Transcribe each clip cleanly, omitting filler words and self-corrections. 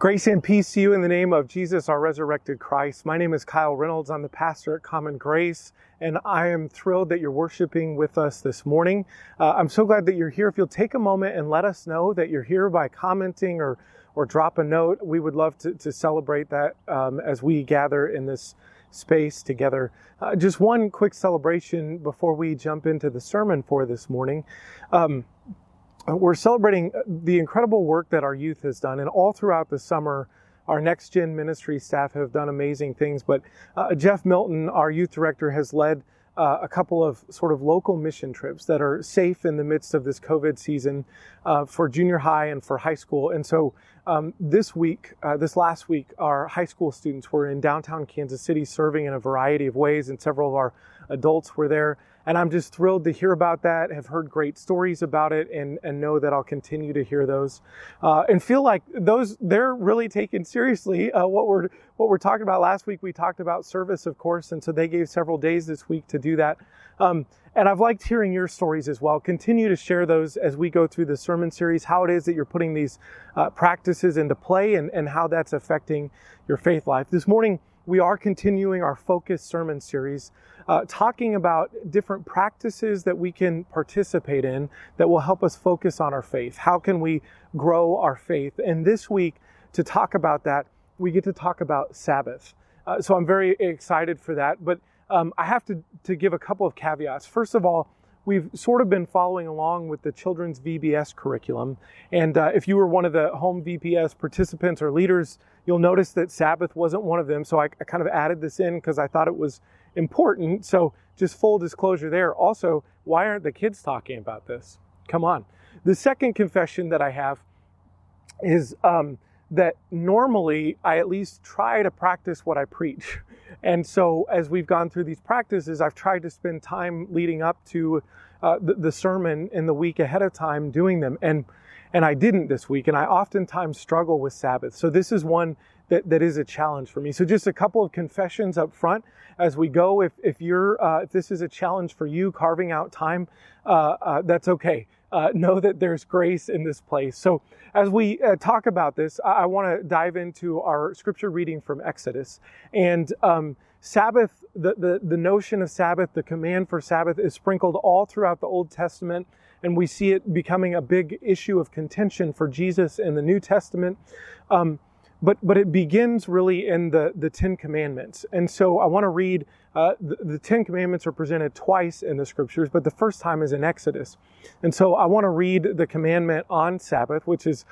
Grace and peace to you in the name of Jesus, our resurrected Christ. My name is Kyle Reynolds. I'm the pastor at Common Grace, and I am thrilled that you're worshiping with us this morning. I'm so glad that you're here. If you'll take a moment and let us know that you're here by commenting or drop a note, we would love to celebrate that as we gather in this space together. Just one quick celebration before we jump into the sermon for this morning. We're celebrating the incredible work that our youth has done, and all throughout the summer, our Next Gen ministry staff have done amazing things. But Jeff Milton, our youth director, has led a couple of sort of local mission trips that are safe in the midst of this COVID season for junior high and for high school. And so this last week, our high school students were in downtown Kansas City serving in a variety of ways, and several of our adults were there. And I'm just thrilled to hear about that, have heard great stories about it, and know that I'll continue to hear those. And feel like they're really taken seriously. What we're talking about last week, we talked about service, of course, and so they gave several days this week to do that. And I've liked hearing your stories as well. Continue to share those as we go through the sermon series, how it is that you're putting these practices into play and how that's affecting your faith life. This morning, we are continuing our focused sermon series, talking about different practices that we can participate in that will help us focus on our faith. How can we grow our faith? And this week, to talk about that, we get to talk about Sabbath. So I'm very excited for that. But I have to give a couple of caveats. First of all, we've sort of been following along with the children's VBS curriculum. And if you were one of the home VBS participants or leaders, you'll notice that Sabbath wasn't one of them. So I kind of added this in because I thought it was important. So just full disclosure there. Also, why aren't the kids talking about this? Come on. The second confession that I have is that normally I at least try to practice what I preach. And so as we've gone through these practices, I've tried to spend time leading up to the sermon in the week ahead of time doing them. And I didn't this week, and I oftentimes struggle with Sabbath. So this is one that is a challenge for me. So just a couple of confessions up front as we go. If this is a challenge for you, carving out time, that's okay. Know that there's grace in this place. So as we talk about this, I want to dive into our scripture reading from Exodus. And Sabbath, the notion of Sabbath, the command for Sabbath is sprinkled all throughout the Old Testament. And we see it becoming a big issue of contention for Jesus in the New Testament. But it begins really in the Ten Commandments. And so I want to read, the Ten Commandments are presented twice in the scriptures, but the first time is in Exodus. And so I want to read the commandment on Sabbath, which is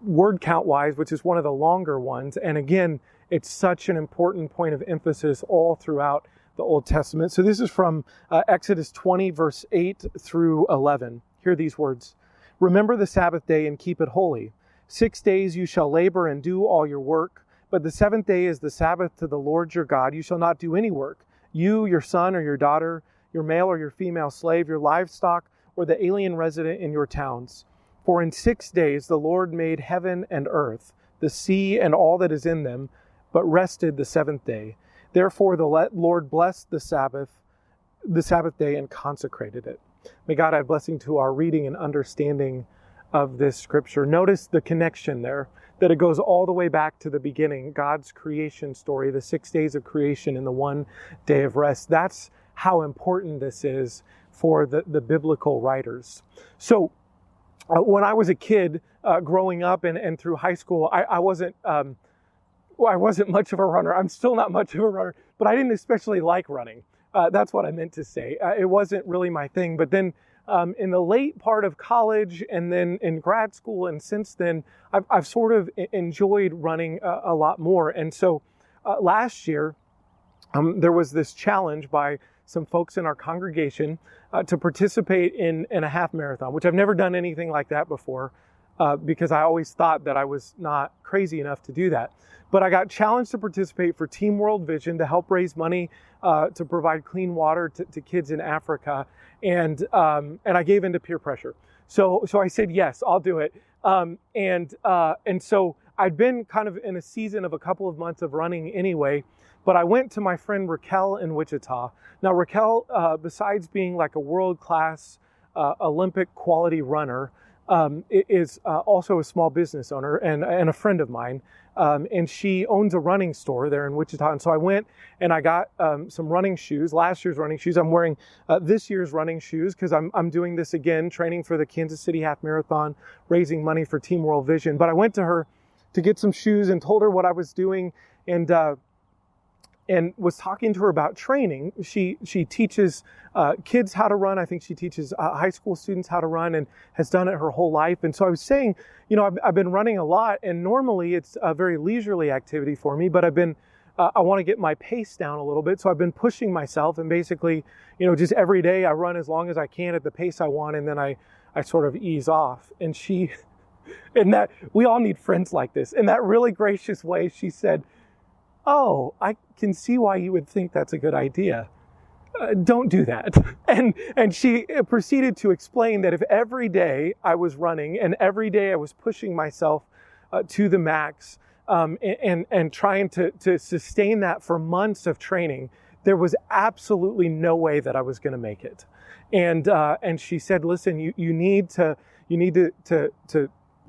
word count wise, which is one of the longer ones. And again, it's such an important point of emphasis all throughout the Old Testament. So this is from Exodus 20, verse 8 through 11. Hear these words. Remember the Sabbath day and keep it holy. 6 days you shall labor and do all your work, but the seventh day is the Sabbath to the Lord your God. You shall not do any work. You, your son or your daughter, your male or your female slave, your livestock, or the alien resident in your towns. For in 6 days the Lord made heaven and earth, the sea and all that is in them, but rested the seventh day. Therefore the Lord blessed the Sabbath day and consecrated it. May God add blessing to our reading and understanding of this scripture. Notice the connection there, that it goes all the way back to the beginning, God's creation story, the 6 days of creation and the one day of rest. That's how important this is for the biblical writers. So when I was a kid growing up and through high school, I wasn't much of a runner. I'm still not much of a runner, but I didn't especially like running. That's what I meant to say. It wasn't really my thing. But then in the late part of college and then in grad school and since then, I've sort of enjoyed running a lot more. And so last year, there was this challenge by some folks in our congregation to participate in a half marathon, which I've never done anything like that before because I always thought that I was not crazy enough to do that. But I got challenged to participate for Team World Vision to help raise money to provide clean water to kids in Africa. And I gave into peer pressure. So I said, yes, I'll do it. And so I'd been kind of in a season of a couple of months of running anyway, but I went to my friend Raquel in Wichita. Now Raquel, besides being like a world-class Olympic quality runner, is also a small business owner and a friend of mine. And she owns a running store there in Wichita. And so I went and I got some running shoes, last year's running shoes. I'm wearing this year's running shoes because I'm doing this again, training for the Kansas City Half Marathon, raising money for Team World Vision. But I went to her to get some shoes and told her what I was doing and was talking to her about training. She teaches kids how to run. I think she teaches high school students how to run and has done it her whole life. And so I was saying, I've been running a lot, and normally it's a very leisurely activity for me, but I want to get my pace down a little bit. So I've been pushing myself, and basically, just every day I run as long as I can at the pace I want, and then I sort of ease off. And and that we all need friends like this. In that really gracious way, she said, "Oh, I can see why you would think that's a good idea. Don't do that." And she proceeded to explain that if every day I was running and every day I was pushing myself to the max and trying to sustain that for months of training, there was absolutely no way that I was going to make it. And she said, "Listen, you need to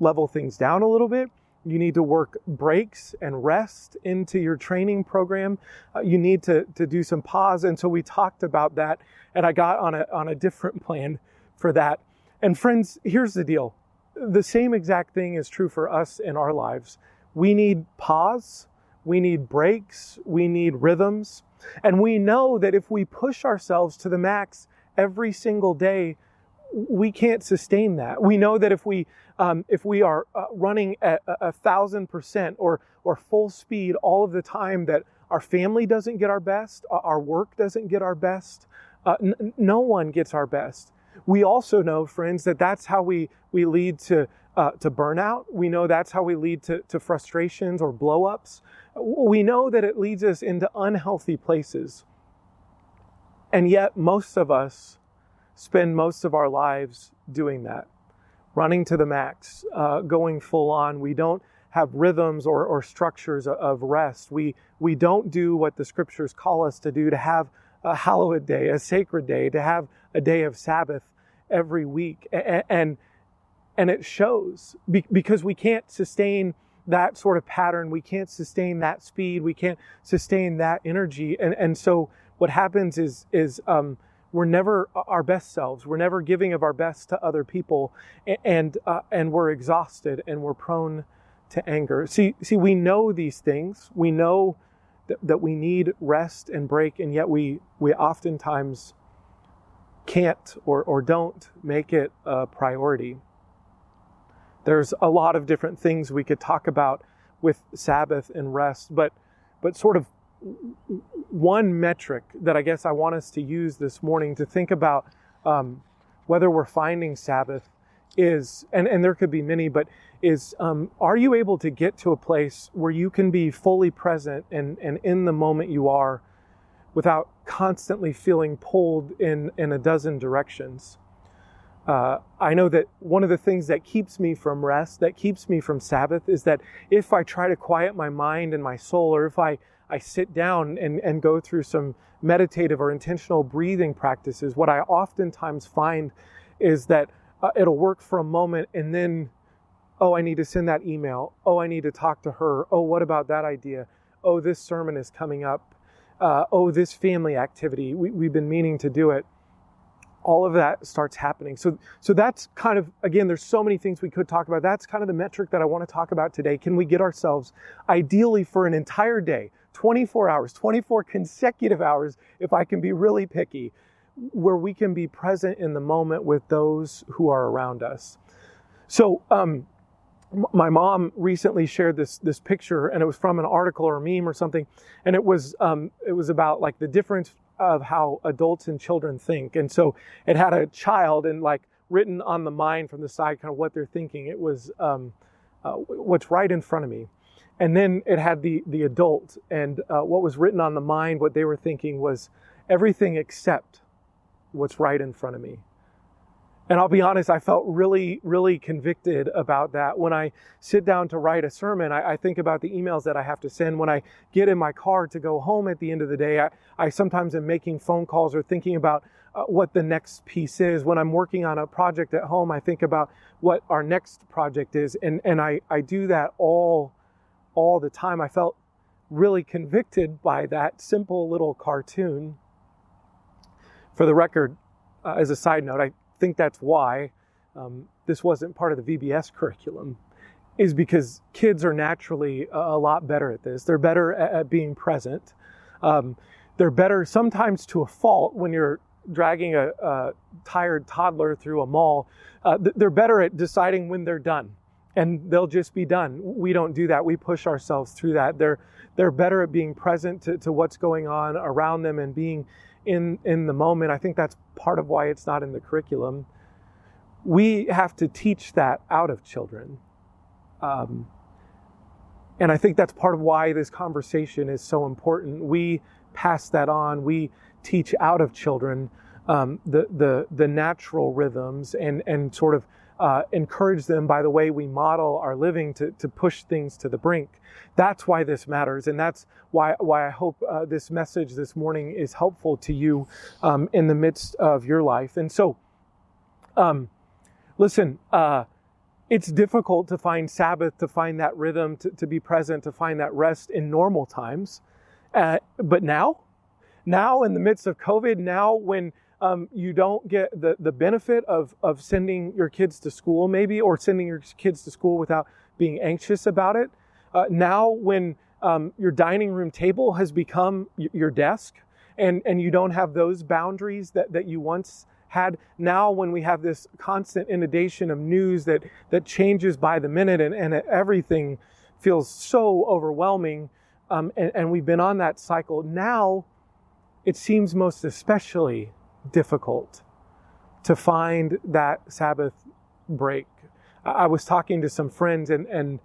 level things down a little bit. You need to work breaks and rest into your training program. You need to do some pause." And so we talked about that, and I got on a different plan for that. And friends, here's the deal. The same exact thing is true for us in our lives. We need pause. We need breaks. We need rhythms. And we know that if we push ourselves to the max every single day, we can't sustain that. We know that if we are running at 1,000% or full speed all of the time, that our family doesn't get our best, our work doesn't get our best, no one gets our best. We also know, friends, that that's how we lead to burnout. We know that's how we lead to frustrations or blow-ups. We know that it leads us into unhealthy places. And yet most of us spend most of our lives doing that, running to the max, going full on. We don't have rhythms or structures of rest. We don't do what the scriptures call us to do, to have a hallowed day, a sacred day, to have a day of Sabbath every week. And it shows because we can't sustain that sort of pattern. We can't sustain that speed. We can't sustain that energy. And so what happens is we're never our best selves. We're never giving of our best to other people, and we're exhausted and we're prone to anger. See, we know these things. We know that we need rest and break, and yet we oftentimes can't or don't make it a priority. There's a lot of different things we could talk about with Sabbath and rest, but sort of one metric that I guess I want us to use this morning to think about whether we're finding Sabbath is, and there could be many, but is, are you able to get to a place where you can be fully present and in the moment you are without constantly feeling pulled in a dozen directions? I know that one of the things that keeps me from rest, that keeps me from Sabbath, is that if I try to quiet my mind and my soul, or if I sit down and go through some meditative or intentional breathing practices, what I oftentimes find is that it'll work for a moment, and then, oh, I need to send that email. Oh, I need to talk to her. Oh, what about that idea? Oh, this sermon is coming up. Oh, this family activity, we've been meaning to do it. All of that starts happening. So that's kind of, again, there's so many things we could talk about. That's kind of the metric that I want to talk about today. Can we get ourselves, ideally for an entire day, 24 hours, 24 consecutive hours, if I can be really picky, where we can be present in the moment with those who are around us. So my mom recently shared this picture, and it was from an article or a meme or something, and it was about like the difference of how adults and children think. And so it had a child and like written on the mind from the side kind of what they're thinking. It was what's right in front of me. And then it had the adult, and what was written on the mind, what they were thinking was everything except what's right in front of me. And I'll be honest, I felt really, really convicted about that. When I sit down to write a sermon, I think about the emails that I have to send. When I get in my car to go home at the end of the day, I sometimes am making phone calls or thinking about what the next piece is. When I'm working on a project at home, I think about what our next project is. And I do that all the time. I felt really convicted by that simple little cartoon. For the record, as a side note, I think that's why this wasn't part of the VBS curriculum, is because kids are naturally a lot better at this. They're better at being present. They're better sometimes to a fault when you're dragging a tired toddler through a mall. They're better at deciding when they're done, and they'll just be done. We don't do that. We push ourselves through that. They're better at being present to what's going on around them and being in the moment. I think that's part of why it's not in the curriculum. We have to teach that out of children. And I think that's part of why this conversation is so important. We pass that on. We teach out of children the natural rhythms and sort of encourage them by the way we model our living to push things to the brink. That's why this matters, and that's why I hope this message this morning is helpful to you in the midst of your life. And so, listen, it's difficult to find Sabbath, to find that rhythm, to be present, to find that rest in normal times. But now in the midst of COVID, now when you don't get the benefit of sending your kids to school maybe, or sending your kids to school without being anxious about it. Now when your dining room table has become your desk and you don't have those boundaries that you once had. Now when we have this constant inundation of news that changes by the minute and everything feels so overwhelming, and we've been on that cycle. Now it seems most especially difficult to find that Sabbath break. I was talking to some friends and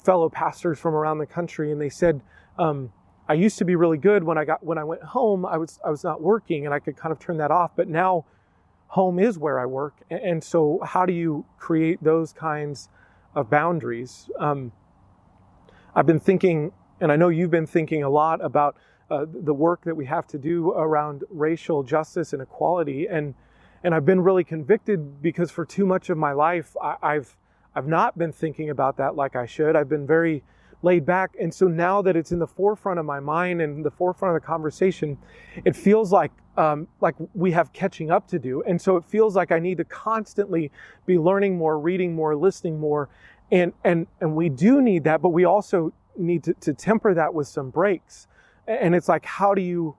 fellow pastors from around the country, and they said, I used to be really good when I went home, I was not working and I could kind of turn that off, but now home is where I work. And so how do you create those kinds of boundaries? I've been thinking, and I know you've been thinking a lot about the work that we have to do around racial justice and equality. And I've been really convicted because for too much of my life, I've not been thinking about that like I should. I've been very laid back. And so now that it's in the forefront of my mind and the forefront of the conversation, it feels like we have catching up to do. And so it feels like I need to constantly be learning more, reading more, listening more. And we do need that, but we also need to temper that with some breaks. And it's like, how do you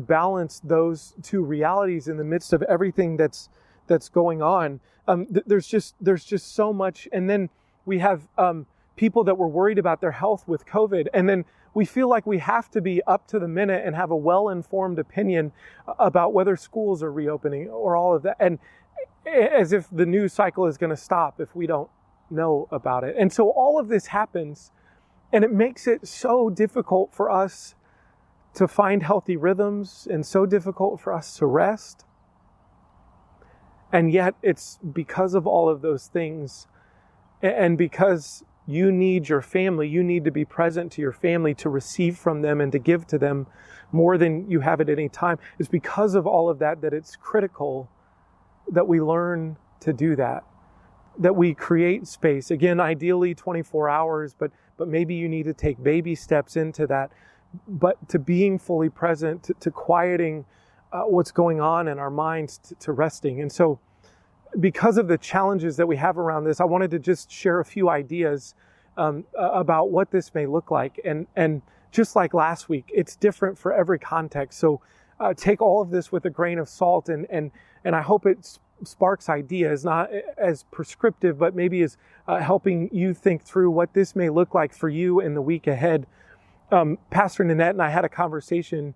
balance those two realities in the midst of everything that's going on? There's just so much. And then we have people that were worried about their health with COVID. And then we feel like we have to be up to the minute and have a well-informed opinion about whether schools are reopening or all of that. And as if the news cycle is going to stop if we don't know about it. And so all of this happens, and it makes it so difficult for us to find healthy rhythms and so difficult for us to rest. And yet it's because of all of those things, and because you need your family, you need to be present to your family to receive from them and to give to them more than you have at any time. It's because of all of that it's critical that we learn to do that we create space. Again, ideally 24 hours, but maybe you need to take baby steps into that. But to being fully present, to quieting what's going on in our minds, to resting. And so because of the challenges that we have around this, I wanted to just share a few ideas about what this may look like. And just like last week, it's different for every context. So take all of this with a grain of salt, and I hope it sparks ideas, not as prescriptive, but maybe as helping you think through what this may look like for you in the week ahead. Pastor Nanette and I had a conversation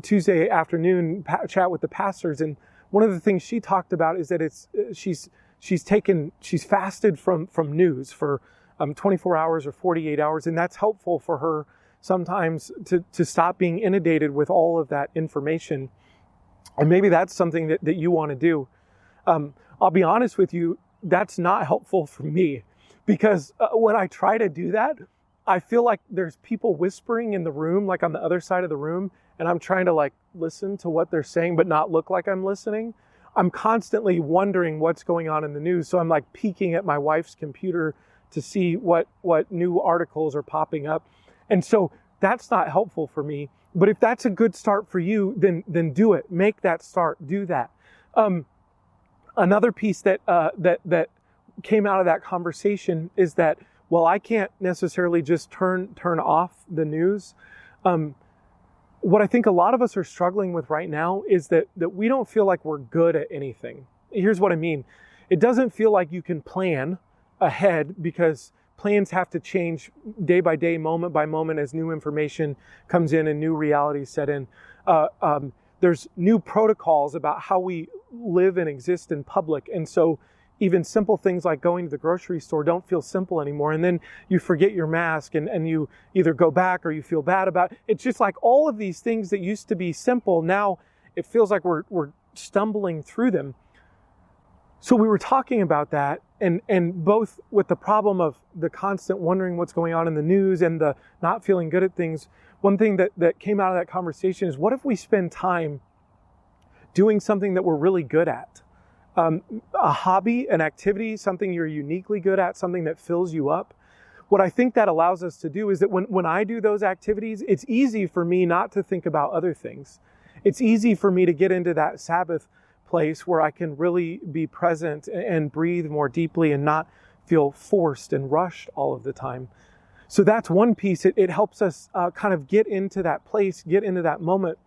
Tuesday afternoon, chat with the pastors, and one of the things she talked about is that she's fasted from news for 24 hours or 48 hours, and that's helpful for her sometimes to stop being inundated with all of that information. And maybe that's something that you want to do. I'll be honest with you, that's not helpful for me, because when I try to do that, I feel like there's people whispering in the room, like on the other side of the room, and I'm trying to like listen to what they're saying, but not look like I'm listening. I'm constantly wondering what's going on in the news. So I'm like peeking at my wife's computer to see what new articles are popping up. And so that's not helpful for me. But if that's a good start for you, then do it. Make that start. Do that. Another piece that came out of that conversation is that, well, I can't necessarily just turn off the news. What I think a lot of us are struggling with right now is that we don't feel like we're good at anything. Here's what I mean. It doesn't feel like you can plan ahead because plans have to change day by day, moment by moment as new information comes in and new realities set in. There's new protocols about how we live and exist in public. And so even simple things like going to the grocery store don't feel simple anymore. And then you forget your mask and you either go back or you feel bad about it. It's just like all of these things that used to be simple. Now it feels like we're stumbling through them. So we were talking about that and both with the problem of the constant wondering what's going on in the news and the not feeling good at things. One thing that came out of that conversation is, what if we spend time doing something that we're really good at? A hobby, an activity, something you're uniquely good at, something that fills you up. What I think that allows us to do is that when I do those activities, it's easy for me not to think about other things. It's easy for me to get into that Sabbath place where I can really be present and breathe more deeply and not feel forced and rushed all of the time. So that's one piece. It helps us kind of get into that place, get into that moment.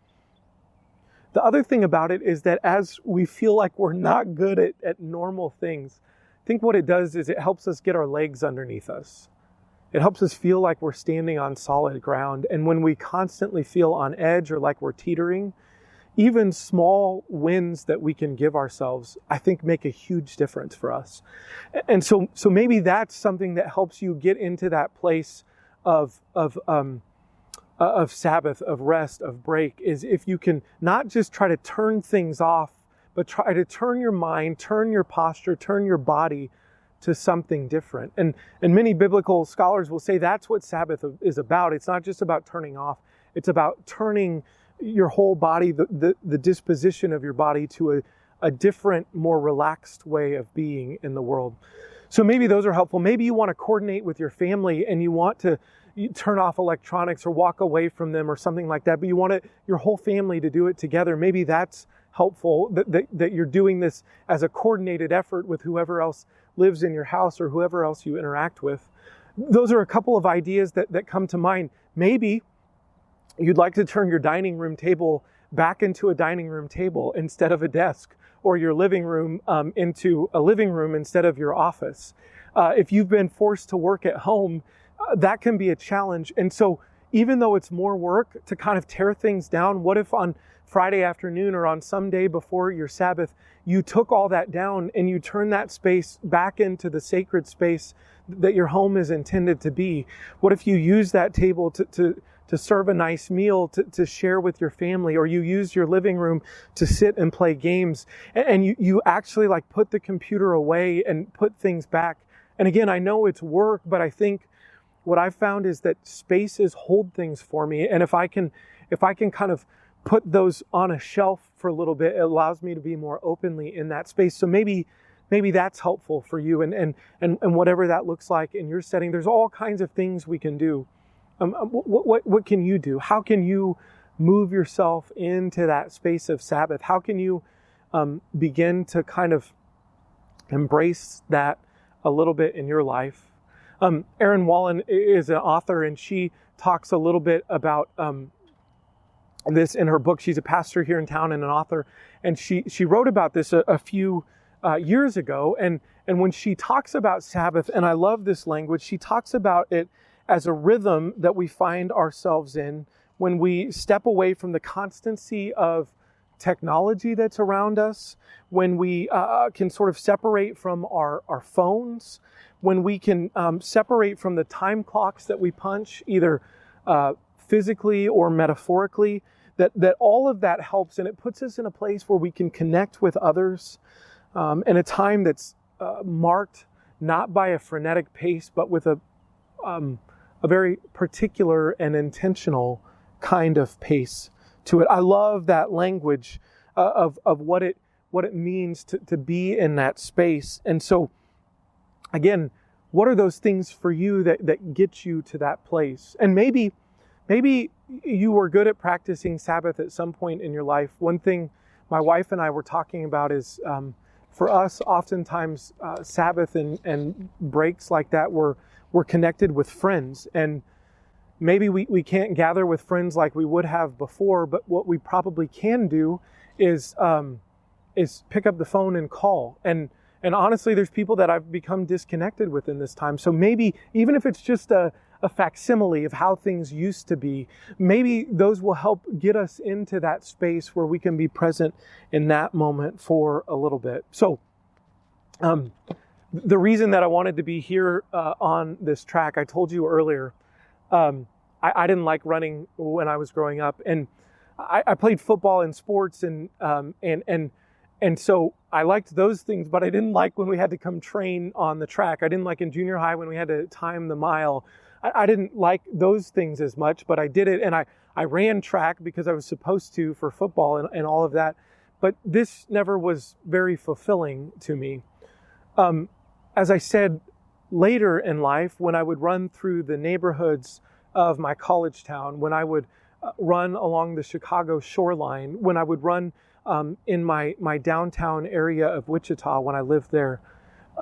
The other thing about it is that as we feel like we're not good at normal things, I think what it does is it helps us get our legs underneath us. It helps us feel like we're standing on solid ground. And when we constantly feel on edge or like we're teetering, even small wins that we can give ourselves, I think make a huge difference for us. And so maybe that's something that helps you get into that place of Sabbath, of rest, of break, is if you can not just try to turn things off, but try to turn your mind, turn your posture, turn your body to something different. And many biblical scholars will say that's what Sabbath is about. It's not just about turning off. It's about turning your whole body, the disposition of your body to a different, more relaxed way of being in the world. So maybe those are helpful. Maybe you want to coordinate with your family and you want to turn off electronics or walk away from them or something like that, but you want your whole family to do it together. Maybe that's helpful, that you're doing this as a coordinated effort with whoever else lives in your house or whoever else you interact with. Those are a couple of ideas that come to mind. Maybe you'd like to turn your dining room table back into a dining room table instead of a desk, or your living room into a living room instead of your office. If you've been forced to work at home, that can be a challenge. And so even though it's more work to kind of tear things down, what if on Friday afternoon or on some day before your Sabbath, you took all that down and you turn that space back into the sacred space that your home is intended to be? What if you use that table to serve a nice meal to share with your family, or you use your living room to sit and play games, and you actually like put the computer away and put things back? And again, I know it's work, but I think what I've found is that spaces hold things for me. And if I can kind of put those on a shelf for a little bit, it allows me to be more openly in that space. So maybe that's helpful for you, and whatever that looks like in your setting. There's all kinds of things we can do. What can you do? How can you move yourself into that space of Sabbath? How can you begin to kind of embrace that a little bit in your life? Erin Wallen is an author, and she talks a little bit about this in her book. She's a pastor here in town and an author, and she wrote about this a few years ago. And when she talks about Sabbath, and I love this language, she talks about it as a rhythm that we find ourselves in when we step away from the constancy of technology that's around us, when we can sort of separate from our phones, when we can separate from the time clocks that we punch, either physically or metaphorically, that all of that helps, and it puts us in a place where we can connect with others in a time that's marked not by a frenetic pace, but with a a very particular and intentional kind of pace to it. I love that language of what it means to be in that space. And so, again, what are those things for you that get you to that place? And maybe you were good at practicing Sabbath at some point in your life. One thing my wife and I were talking about is, for us, oftentimes Sabbath and breaks like that we're connected with friends. And maybe we can't gather with friends like we would have before, but what we probably can do is pick up the phone and call. And honestly, there's people that I've become disconnected with in this time. So maybe, even if it's just a facsimile of how things used to be, maybe those will help get us into that space where we can be present in that moment for a little bit. So the reason that I wanted to be here on this track, I told you earlier, I didn't like running when I was growing up, and I played football and sports, and so I liked those things, but I didn't like when we had to come train on the track. I didn't like in junior high when we had to time the mile. I didn't like those things as much, but I did it, and I ran track because I was supposed to for football and all of that. But this never was very fulfilling to me. As I said, later in life, when I would run through the neighborhoods of my college town, when I would run along the Chicago shoreline, when I would run in my downtown area of Wichita when I lived there,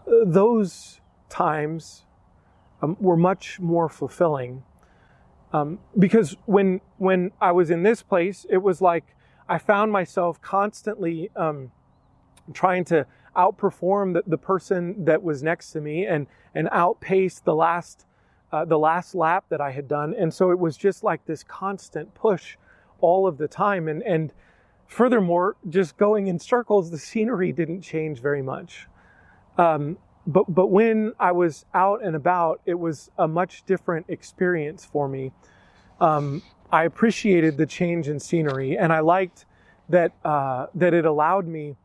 those times were much more fulfilling. Because when I was in this place, it was like I found myself constantly trying to outperform the person that was next to me and outpace the last lap that I had done. And so it was just like this constant push all of the time. And furthermore, just going in circles, the scenery didn't change very much. But when I was out and about, it was a much different experience for me. I appreciated the change in scenery, and I liked that it allowed me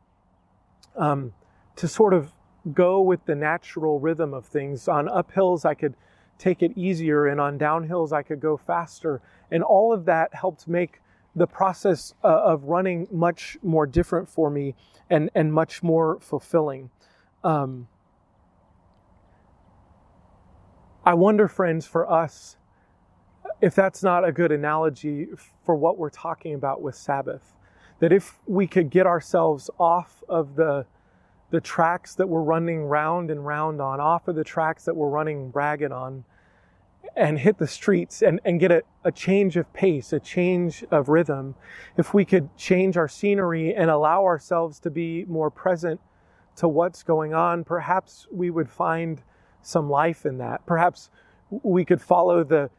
to sort of go with the natural rhythm of things. On uphills, I could take it easier, and on downhills, I could go faster. And all of that helped make the process of running much more different for me and much more fulfilling. I wonder, friends, for us, if that's not a good analogy for what we're talking about with Sabbath. That if we could get ourselves off of the tracks that we're running round and round on, off of the tracks that we're running ragged on, and hit the streets and get a change of pace, a change of rhythm, if we could change our scenery and allow ourselves to be more present to what's going on, perhaps we would find some life in that. Perhaps we could follow the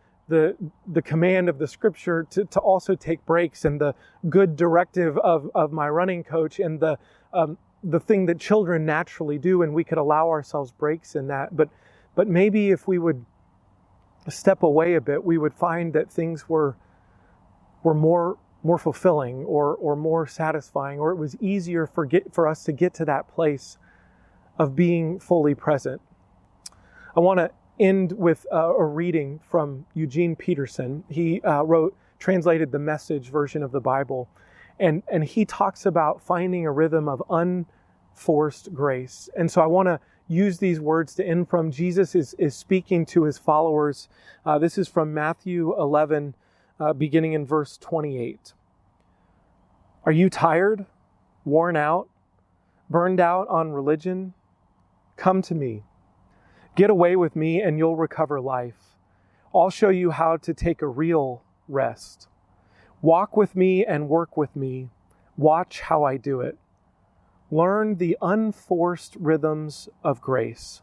command of the scripture to also take breaks, and the good directive of my running coach, and the thing that children naturally do, and we could allow ourselves breaks in that. But maybe if we would step away a bit, we would find that things were more fulfilling or more satisfying, or it was easier for us to get to that place of being fully present. I want to end with a reading from Eugene Peterson. He translated the Message version of the Bible, and he talks about finding a rhythm of unforced grace. And so I want to use these words to end from. Jesus is speaking to his followers. This is from Matthew 11, beginning in verse 28. Are you tired, worn out, burned out on religion? Come to me. Get away with me and you'll recover life. I'll show you how to take a real rest. Walk with me and work with me. Watch how I do it. Learn the unforced rhythms of grace.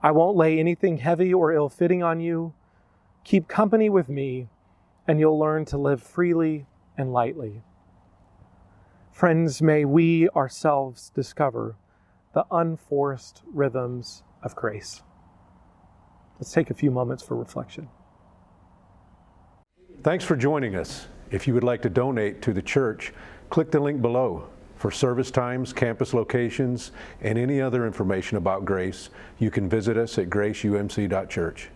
I won't lay anything heavy or ill-fitting on you. Keep company with me and you'll learn to live freely and lightly. Friends, may we ourselves discover the unforced rhythms of grace. Let's take a few moments for reflection. Thanks for joining us. If you would like to donate to the church, click the link below. For service times, campus locations, and any other information about Grace, you can visit us at graceumc.church.